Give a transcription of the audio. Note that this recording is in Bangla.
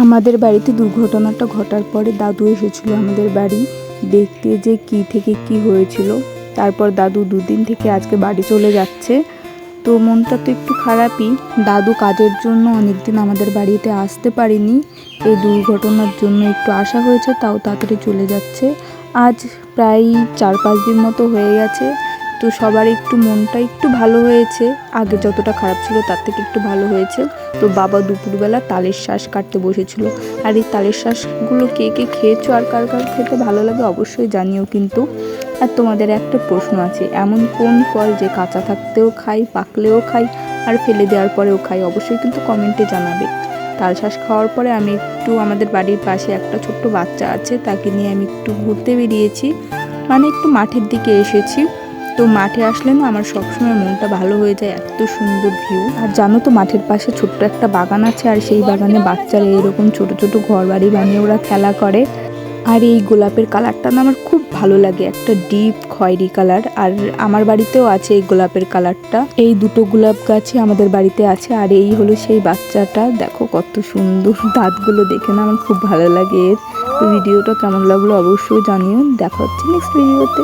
আমাদের বাড়িতে দুর্ঘটনাটা ঘটার পরে দাদু এসেছিল আমাদের বাড়ি দেখতে যে কি থেকে কি হয়েছিল। তারপর দাদু দুদিন থেকে আজকে বাড়ি চলে যাচ্ছে। তো মনটা তো একটু খারাপই। দাদু কাজের জন্য অনেকদিন আমাদের বাড়িতে আসতে পারেনি, এই দুর্ঘটনার জন্য একটু আশা হয়েছে, তাও তাড়াতাড়ি চলে যাচ্ছে। আজ প্রায় 4-5 দিন মতো হয়ে গেছে। তো সবার একটু মনটা একটু ভালো হয়েছে, আগে যতটা খারাপ ছিল তার থেকে একটু ভালো হয়েছে। তো বাবা দুপুরবেলা তালের শ্বাস কাটতে বসেছিল। আর এই তালের শ্বাসগুলো কে কে খেয়েছো আর কার কার খেতে ভালো লাগে অবশ্যই জানিও কিন্তু। আর তোমাদের একটা প্রশ্ন আছে, এমন কোন ফল যে কাঁচা থাকতেও খাই, পাকলেও খাই, আর ফেলে দেওয়ার পরেও খাই? অবশ্যই কিন্তু কমেন্টে জানাবে। তাল শ্বাস খাওয়ার পরে আমি একটু, আমাদের বাড়ির পাশে একটা ছোট্ট বাচ্চা আছে, তাকে নিয়ে আমি একটু ঘুরতে বেরিয়েছি, মানে একটু মাঠের দিকে এসেছি। তো মাঠে আসলে না আমার সবসময় মনটা ভালো হয়ে যায়, এত সুন্দর ভিউ। আর জানো তো মাঠের পাশে ছোট্ট একটা বাগান আছে, আর সেই বাগানে বাচ্চারা এরকম ছোট ছোট ঘর বাড়ি বানিয়ে ওরা খেলা করে। আর এই গোলাপের কালারটা না আমার খুব ভালো লাগে, একটা ডিপ খয়েরি কালার। আর আমার বাড়িতেও আছে এই গোলাপের কালারটা। এই দুটো গোলাপ গাছই আমাদের বাড়িতে আছে। আর এই হলো সেই বাচ্চাটা, দেখো কত সুন্দর দাঁতগুলো, দেখে না আমার খুব ভালো লাগে এর। ভিডিওটা কেমন লাগলো অবশ্যই জানিও। দেখা হচ্ছে নেক্সট ভিডিওতে।